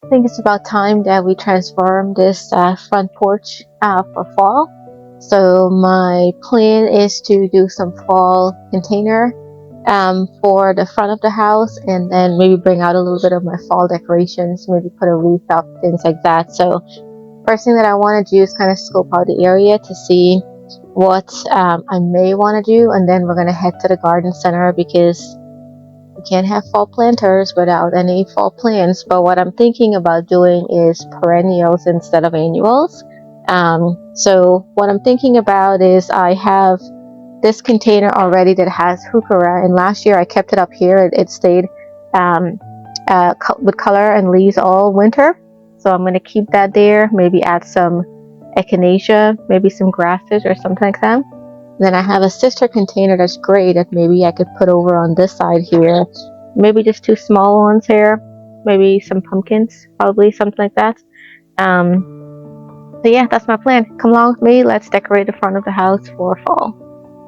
I think it's about time that we transform this front porch for fall. So my plan is to do some fall container for the front of the house, and then maybe bring out a little bit of my fall decorations, maybe put a wreath up, things like that. So first thing that I want to do is kind of scope out the area to see what I may want to do, and then we're going to head to the garden center because you can't have fall planters without any fall plants. But what I'm thinking about doing is perennials instead of annuals. So what I'm thinking about is I have this container already that has Heuchera, and last year I kept it up here. It stayed with color and leaves all winter. So I'm going to keep that there, maybe add some echinacea, maybe some grasses or something like that. Then I have a sister container that's gray that maybe I could put over on this side here. Maybe just two small ones here. Maybe some pumpkins, probably something like that. So yeah, that's my plan. Come along with me. Let's decorate the front of the house for fall.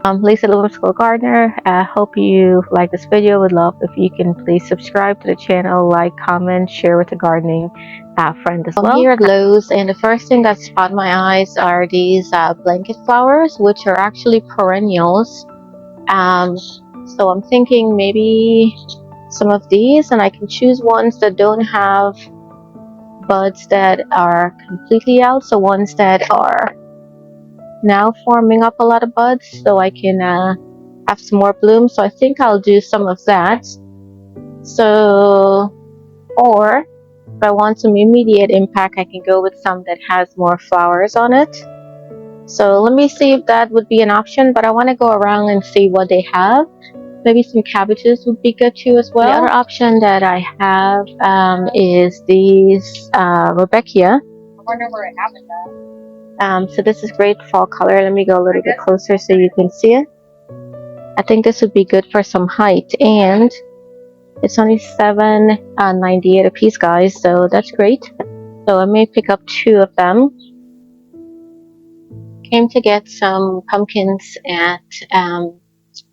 Lisa Little School Gardener. Hope you like this video. Would love if you can please subscribe to the channel, like, comment, share with a gardening friend as well. I'm here at Lowe's, and the first thing that's caught my eyes are these blanket flowers, which are actually perennials. So I'm thinking maybe some of these, and I can choose ones that don't have buds that are completely out, so ones that are now forming up a lot of buds, so I can have some more bloom. So I think I'll do some of that. So, or if I want some immediate impact, I can go with some that has more flowers on it. So let me see if that would be an option, but I want to go around and see what they have. Maybe some cabbages would be good too as well. The other option that I have is these Rebecca. I wonder where it happened at. So this is great fall color. Let me go a little bit closer so you can see it. I think this would be good for some height, and it's only $7.98 a piece, guys, so that's great. So I may pick up 2 of them. Came to get some pumpkins at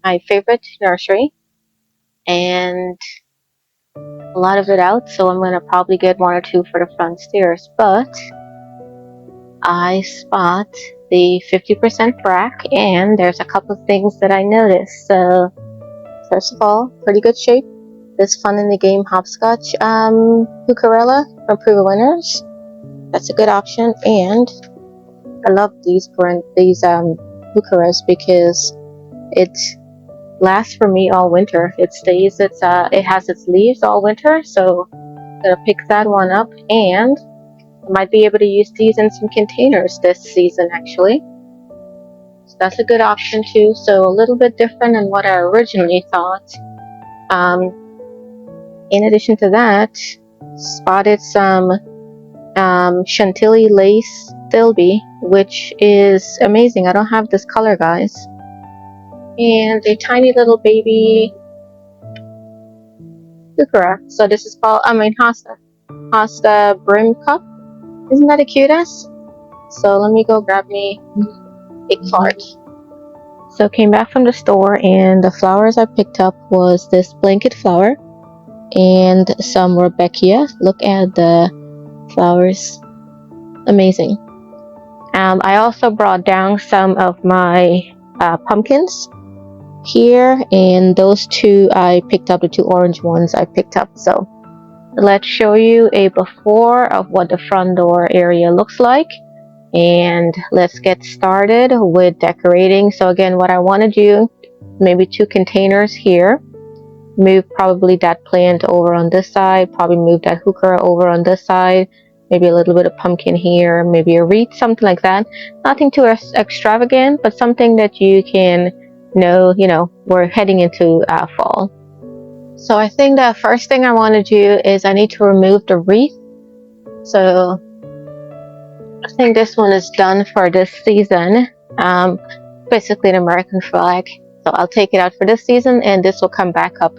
my favorite nursery, and a lot of it out, so I'm gonna probably get 1 or 2 for the front stairs. But I spot the 50% frac, and there's a couple of things that I noticed. So first of all, pretty good shape. This Fun in the Game hopscotch Heuchera from Proven Winners. That's a good option, and I love these Heucheras because it lasts for me all winter. It stays. It has its leaves all winter, so I'm gonna pick that one up, and I might be able to use these in some containers this season actually. So that's a good option too. So a little bit different than what I originally thought. In addition to that, spotted some Chantilly lace Thilby, which is amazing. I don't have this color, guys. And a tiny little baby Heuchera. So this is called, Hosta Brim Cup. Isn't that the cutest? So let me go grab me a cart. So came back from the store, and the flowers I picked up was this blanket flower and some Rebecca. Look at the flowers. Amazing. I also brought down some of my pumpkins here, and those 2 I picked up, the 2 orange ones I picked up. So let's show you a before of what the front door area looks like, and let's get started with decorating. So again, what I want to do, maybe 2 containers here, move probably that plant over on this side, probably move that Heuchera over on this side, maybe a little bit of pumpkin here, maybe a wreath, something like that. Nothing too extravagant, but something that you can know, we're heading into fall. So I think the first thing I want to do is I need to remove the wreath. So I think this one is done for this season. Basically an American flag. So I'll take it out for this season, and this will come back up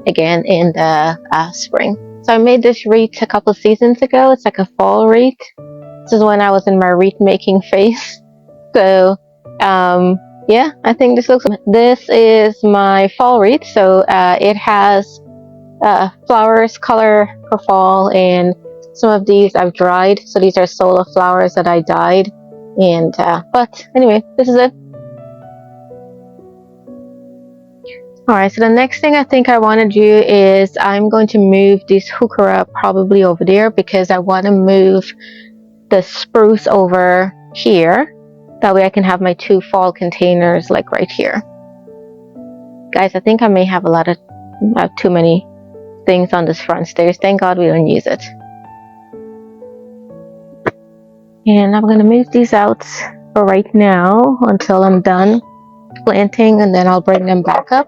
again in the spring. So I made this wreath a couple seasons ago. It's like a fall wreath. This is when I was in my wreath making phase. So yeah, I think this is my fall wreath. So it has flowers, color for fall, and Some of these I've dried, so these are solar flowers that I dyed. And but anyway, this is it. Alright, so the next thing I think I want to do is I'm going to move this Heuchera probably over there, because I want to move the spruce over here. That way I can have my 2 fall containers like right here. Guys, I think I may have too many things on this front stairs. Thank God we don't use it. And I'm going to move these out for right now until I'm done planting, and then I'll bring them back up.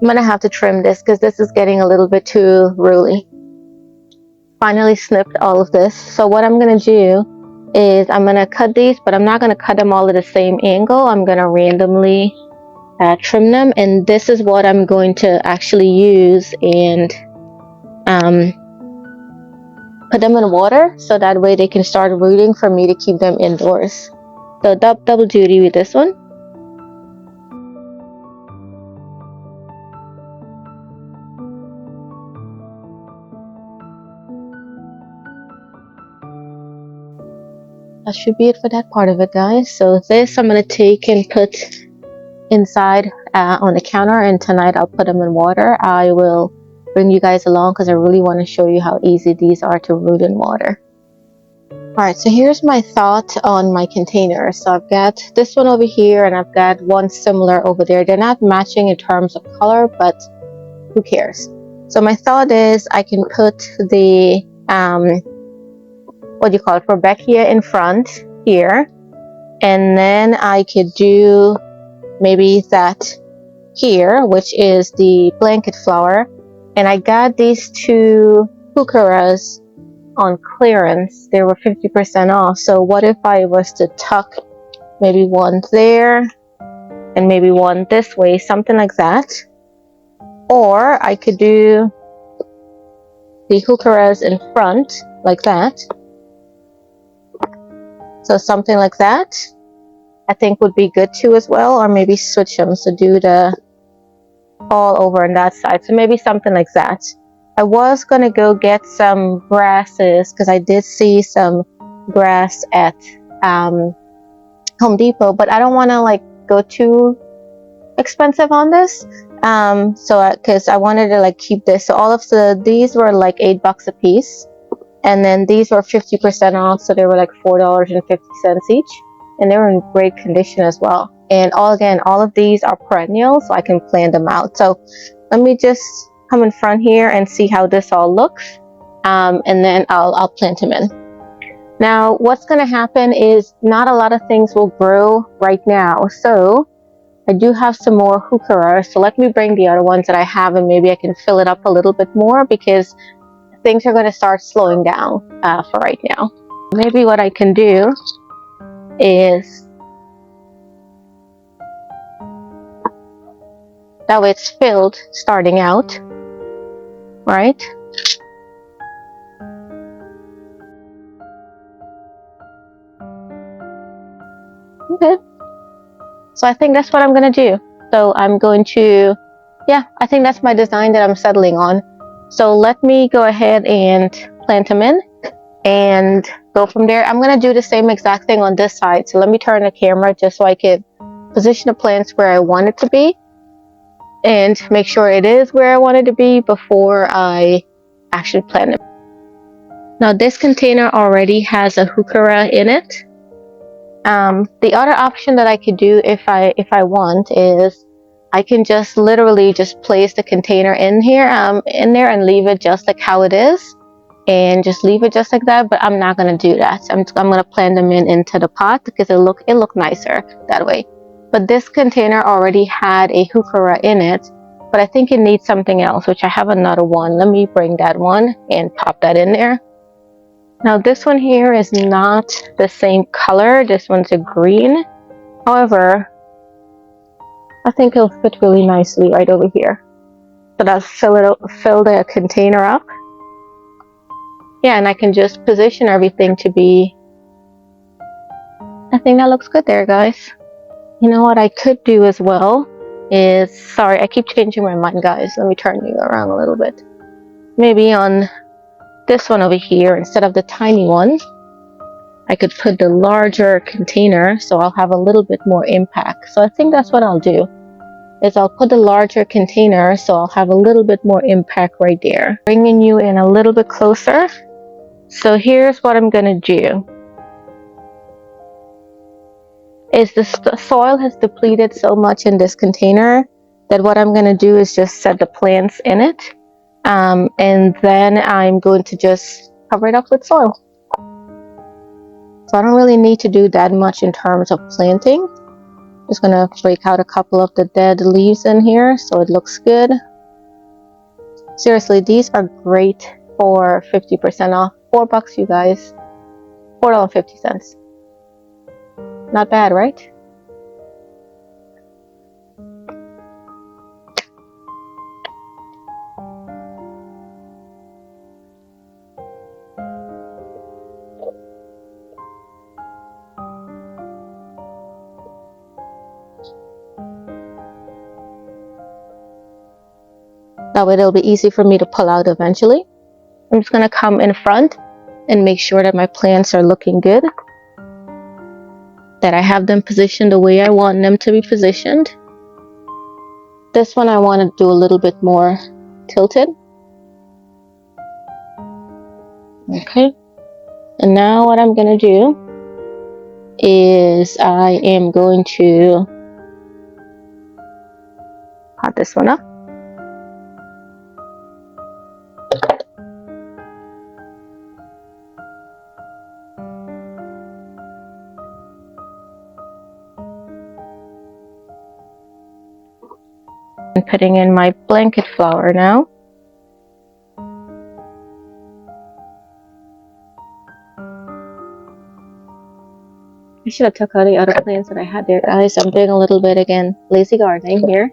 I'm gonna have to trim this because this is getting a little bit too ruly. Finally snipped all of this. So what I'm gonna do is I'm gonna cut these, but I'm not gonna cut them all at the same angle. I'm gonna randomly trim them, and this is what I'm going to actually use and put them in water, so that way they can start rooting for me to keep them indoors. So double duty with this one. That should be it for that part of it, guys. So this I'm going to take and put inside on the counter, and tonight I'll put them in water. I will bring you guys along because I really want to show you how easy these are to root in water. Alright, so here's my thought on my container. So I've got this one over here, and I've got one similar over there. They're not matching in terms of color, but who cares? So my thought is I can put the what do you call it, Rebecca in front here, and then I could do maybe that here, which is the blanket flower. And I got these 2 Heucheras on clearance. They were 50% off. So what if I was to tuck maybe one there and maybe one this way, something like that? Or I could do the Heucheras in front like that. So something like that I think would be good too as well, or maybe switch them, so do the all over on that side. So maybe something like that. I was gonna go get some grasses because I did see some grass at Home Depot, but I don't want to like go too expensive on this. Because I wanted to like keep this. So all of these were like $8 a piece. And then these were 50% off, so they were like $4.50 each, and they were in great condition as well. And all of these are perennials, so I can plant them out. So let me just come in front here and see how this all looks, and then I'll plant them in. Now, what's going to happen is not a lot of things will grow right now, so I do have some more Heuchera. So let me bring the other ones that I have, and maybe I can fill it up a little bit more because things are going to start slowing down for right now. Maybe what I can do is, that way it's filled starting out, right? Okay. So I think that's what I'm going to do. So I'm going to, I think that's my design that I'm settling on. So let me go ahead and plant them in and go from there. I'm going to do the same exact thing on this side. So let me turn the camera just so I can position the plants where I want it to be and make sure it is where I want it to be before I actually plant it. Now this container already has a Heuchera in it. The other option that I could do if I want is I can just literally just place the container in here, in there, and leave it just like how it is, and just leave it just like that. But I'm not gonna do that. I'm gonna plant them into the pot because it look nicer that way. But this container already had a Heuchera in it, but I think it needs something else, which I have another one. Let me bring that one and pop that in there. Now this one here is not the same color. This one's a green. However, I think it'll fit really nicely right over here. So that's fill the container up. Yeah, and I can just position everything to be, I think that looks good there, guys. You know what I could do as well is, sorry, I keep changing my mind, guys. Let me turn you around a little bit. Maybe on this one over here, instead of the tiny one, I could put the larger container, so I'll have a little bit more impact. So I think that's what I'll do, is I'll put the larger container, so I'll have a little bit more impact right there. Bringing you in a little bit closer. So here's what I'm gonna do. Is the soil has depleted so much in this container that what I'm gonna do is just set the plants in it. And then I'm going to just cover it up with soil. So I don't really need to do that much in terms of planting. Just gonna break out a couple of the dead leaves in here so it looks good. Seriously, these are great for 50% off. $4, you guys. $4.50. Not bad, right? That way it'll be easy for me to pull out eventually. I'm just going to come in front and make sure that my plants are looking good. That I have them positioned the way I want them to be positioned. This one I want to do a little bit more tilted. Okay. And now what I'm going to do is I am going to pot this one up. I'm putting in my blanket flower now. I should have took out the other plants that I had there, guys. I'm doing a little bit again lazy gardening here.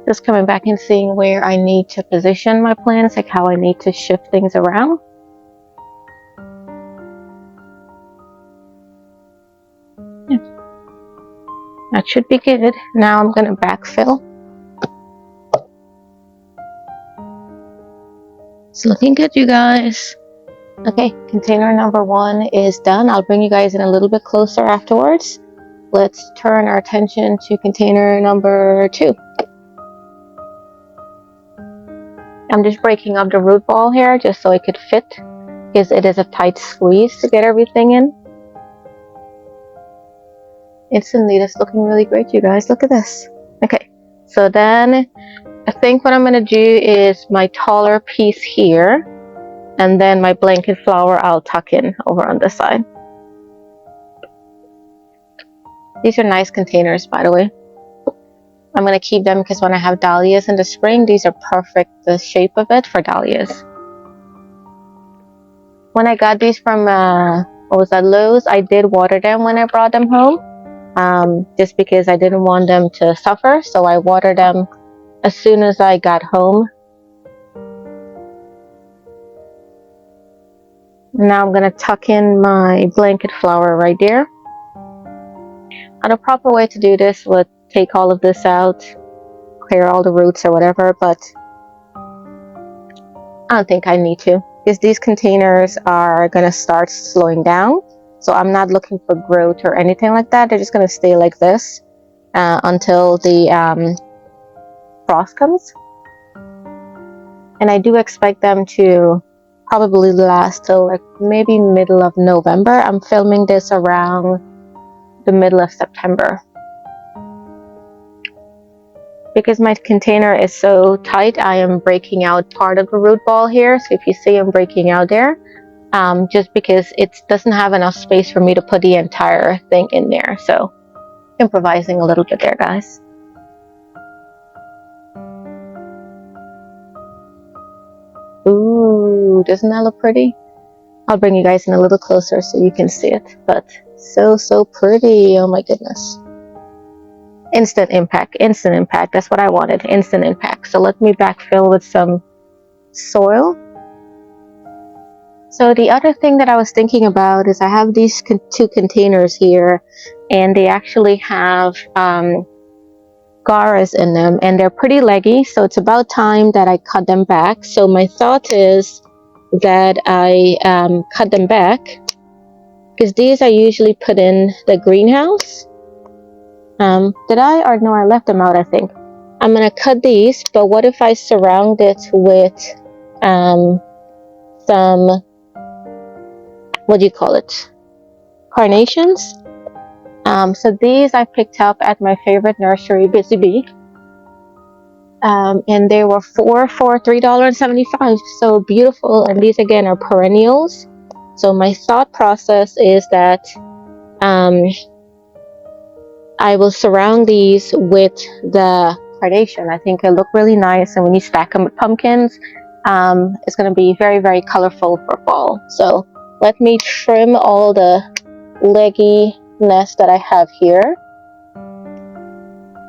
Just coming back and seeing where I need to position my plants, like how I need to shift things around. Yeah. That should be good. Now I'm going to backfill. It's looking good, you guys. Okay, container number 1 is done. I'll bring you guys in a little bit closer afterwards. Let's turn our attention to container number 2. I'm just breaking up the root ball here just so it could fit, because it is a tight squeeze to get everything in. Instantly, that's looking really great, you guys. Look at this. Okay, so then I think what I'm going to do is my taller piece here, and then my blanket flower I'll tuck in over on this side. These are nice containers, by the way. I'm going to keep them because when I have dahlias in the spring, these are perfect, the shape of it for dahlias. When I got these from, what was that, Lowe's, I did water them when I brought them home, just because I didn't want them to suffer. So I watered them as soon as I got home. Now I'm going to tuck in my blanket flower right there. And a proper way to do this would take all of this out, clear all the roots or whatever, but I don't think I need to, because these containers are going to start slowing down. So I'm not looking for growth or anything like that. They're just going to stay like this until the frost comes. And I do expect them to probably last till like maybe middle of November. I'm filming this around the middle of September. Because my container is so tight, I am breaking out part of the root ball here. So if you see I'm breaking out there, just because it doesn't have enough space for me to put the entire thing in there. So improvising a little bit there, guys. Ooh, doesn't that look pretty? I'll bring you guys in a little closer so you can see it. But so pretty. Oh my goodness. Instant impact. Instant impact. That's what I wanted. Instant impact. So let me backfill with some soil. So the other thing that I was thinking about is I have these two containers here, and they actually have garas in them, and they're pretty leggy, so it's about time that I cut them back. So my thought is that I cut them back, because these I usually put in the greenhouse. Did I? Or no, I left them out, I think. I'm gonna cut these, but what if I surround it with some, what do you call it, carnations? So these I picked up at my favorite nursery, Busy Bee. And they were four for $3.75. So beautiful. And these again are perennials. So my thought process is that I will surround these with the carnation. I think it'll look really nice, and when you stack them with pumpkins, it's going to be very colorful for fall. So let me trim all the legginess that I have here.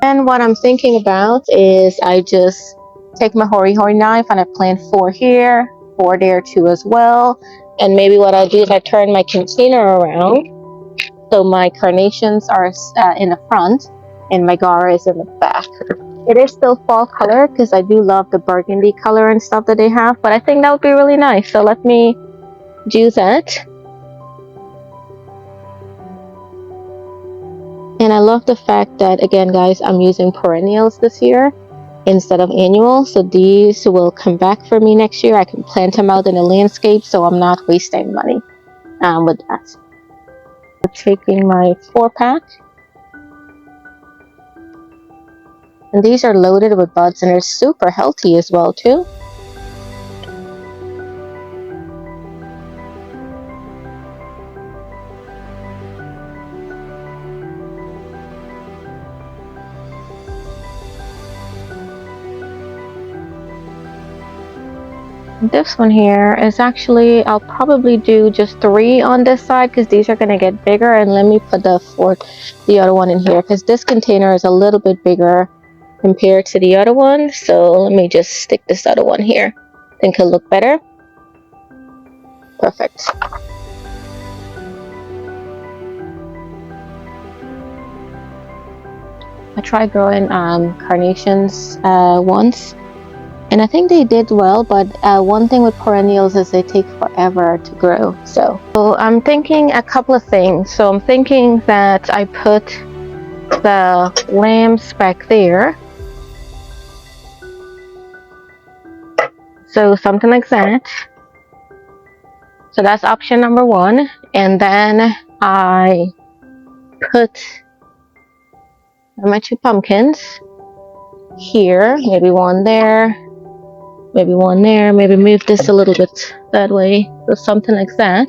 And what I'm thinking about is I just take my hori knife and I plant 4 here, 4 there too as well. And maybe what I'll do is I turn my container around, so my carnations are in the front and my gara is in the back. It is still fall color because I do love the burgundy color and stuff that they have, but I think that would be really nice. So let me do that. And I love the fact that, again guys, I'm using perennials this year instead of annual, so these will come back for me next year. I can plant them out in a landscape, so I'm not wasting money with that. I'm taking my 4-pack, and these are loaded with buds, and they're super healthy as well too. This one here is actually, I'll probably do just 3 on this side because these are going to get bigger, and let me put the other one in here because this container is a little bit bigger compared to the other one. So let me just stick this other one here. I think it'll look better. Perfect. I tried growing carnations once, and I think they did well, but one thing with perennials is they take forever to grow. So I'm thinking a couple of things. So I'm thinking that I put the lamps back there. So something like that. So that's option number 1. And then I put my 2 pumpkins here, maybe 1 there, maybe 1 there, maybe move this a little bit that way, so something like that.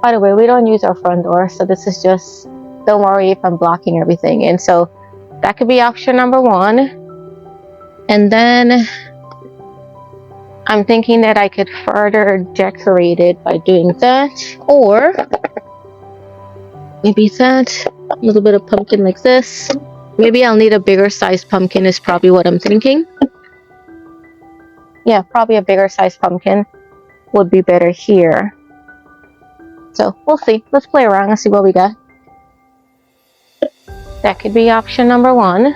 By the way, we don't use our front door, so this is just, don't worry if I'm blocking everything. And so that could be option number 1. And then I'm thinking that I could further decorate it by doing that, or maybe that, a little bit of pumpkin like this. Maybe I'll need a bigger size pumpkin is probably what I'm thinking. Yeah, probably a bigger size pumpkin would be better here. So we'll see. Let's play around and see what we got. That could be option number 1.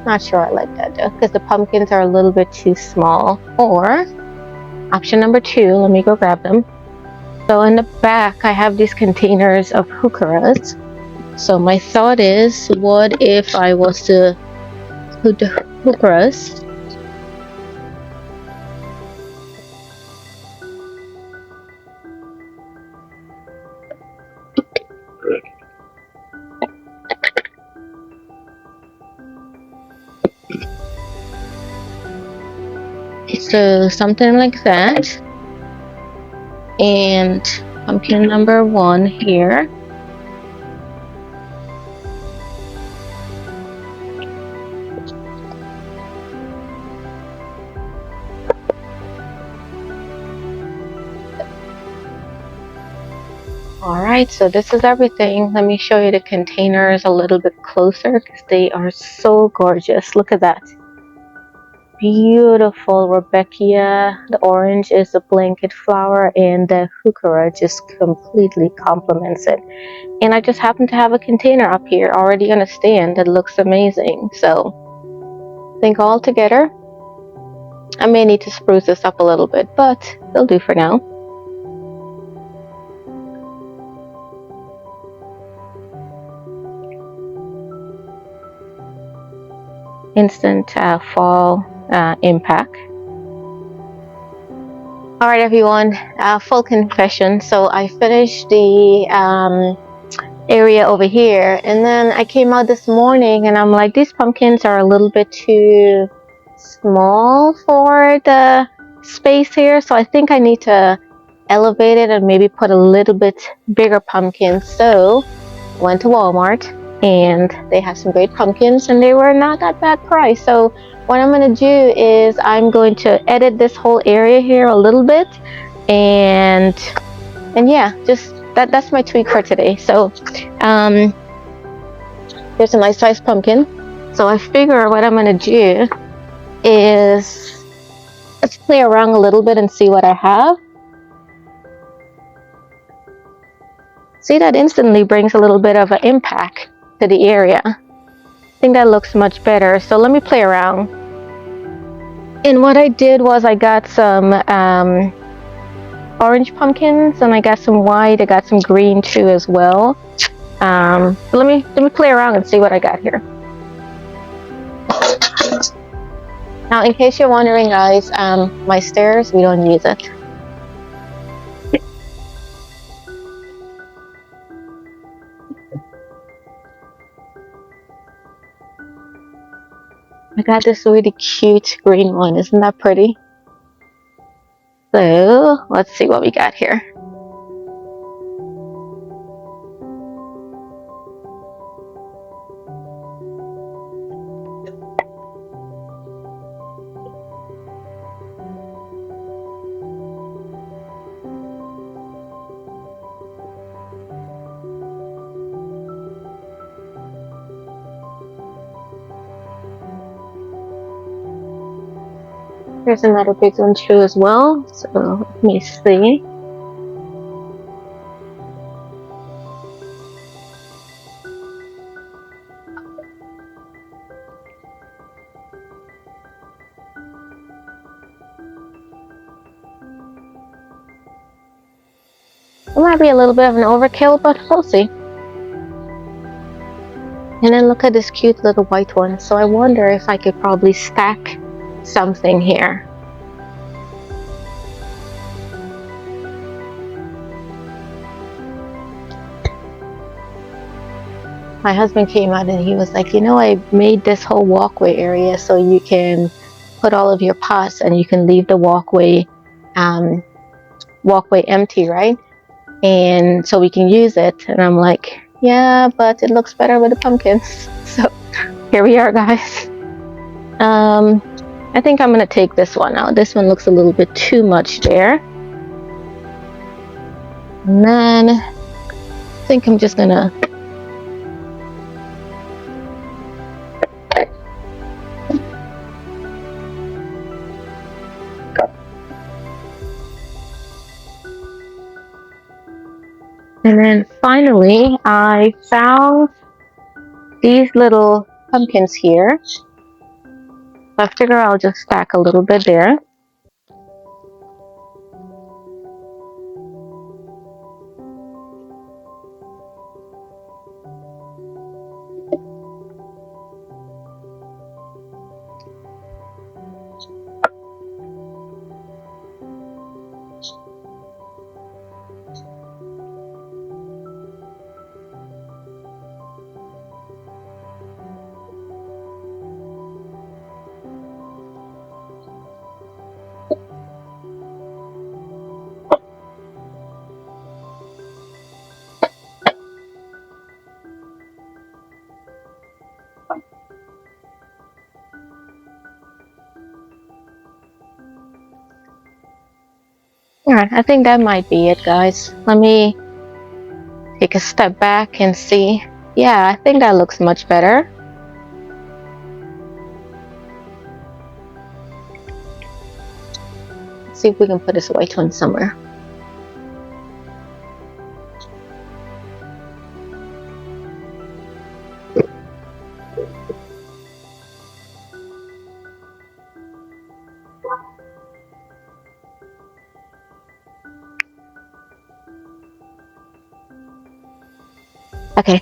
Not sure I like that though, because the pumpkins are a little bit too small. Or option number 2, let me go grab them. So in the back, I have these containers of Heucheras. So my thought is, what if I was to put the Heucheras so something like that, and pumpkin number 1 here. Alright, so this is everything. Let me show you the containers a little bit closer because they are so gorgeous. Look at that. Beautiful Rebecca. The orange is the blanket flower, and the Heuchera just completely complements it. And I just happen to have a container up here already on a stand that looks amazing. So I think all together, I may need to spruce this up a little bit, but it'll do for now. Instant fall impact. Alright everyone, full confession. So I finished the area over here, and then I came out this morning and I'm like, these pumpkins are a little bit too small for the space here, so I think I need to elevate it and maybe put a little bit bigger pumpkins. So went to Walmart and they have some great pumpkins and they were not that bad price. So what I'm going to do is I'm going to edit this whole area here a little bit, and yeah, just that's my tweak for today. So here's a nice sized pumpkin. So I figure what I'm going to do is let's play around a little bit and see what I have. See, that instantly brings a little bit of an impact to the area. I think that looks much better. So let me play around. And what I did was I got some orange pumpkins, and I got some white. I got some green too as well. Let me play around and see what I got here. Now, in case you're wondering, guys, my stairs, we don't use it. I got this really cute green one. Isn't that pretty? So let's see what we got here. Here's another big one too as well. So let me see. It might be a little bit of an overkill, but we'll see. And then look at this cute little white one. So I wonder if I could probably stack something here. My husband came out and he was like, you know, I made this whole walkway area so you can put all of your pots and you can leave the walkway empty, right? And so we can use it. And I'm like, yeah, but it looks better with the pumpkins. So here we are, guys. I think I'm gonna take this one out. This one looks a little bit too much there. And then I think I'm just gonna And then finally, I found these little pumpkins here. So I figure I'll just stack a little bit there. Alright, I think that might be it, guys. Let me take a step back and see. Yeah, I think that looks much better. Let's see if we can put this white one somewhere. Okay.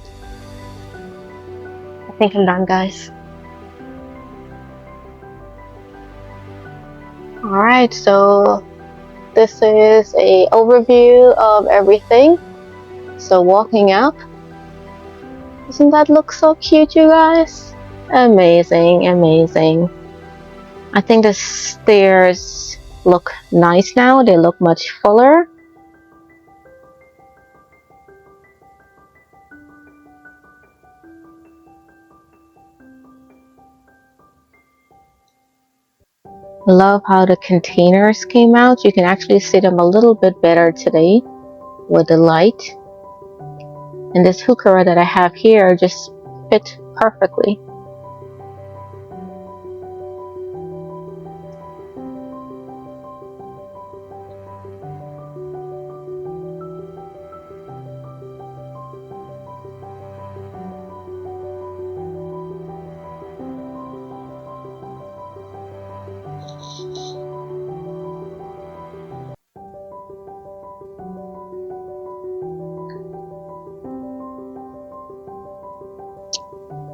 I think I'm done, guys. Alright, so this is a overview of everything. So walking up. Doesn't that look so cute, you guys? Amazing, amazing. I think the stairs look nice now. They look much fuller. Love how the containers came out. You can actually see them a little bit better today with the light. And this Heuchera that I have here just fit perfectly.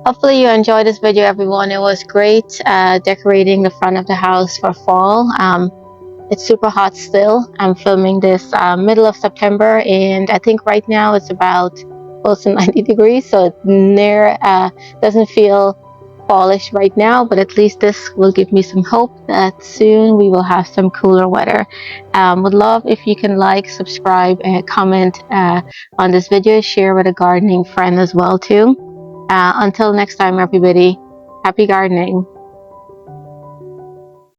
Hopefully you enjoyed this video, everyone. It was great decorating the front of the house for fall. It's super hot still. I'm filming this middle of September, and I think right now it's about close to 90 degrees, so it doesn't feel fallish right now, but at least this will give me some hope that soon we will have some cooler weather. Would love if you can like, subscribe, and comment on this video, share with a gardening friend as well too. Until next time, everybody, happy gardening.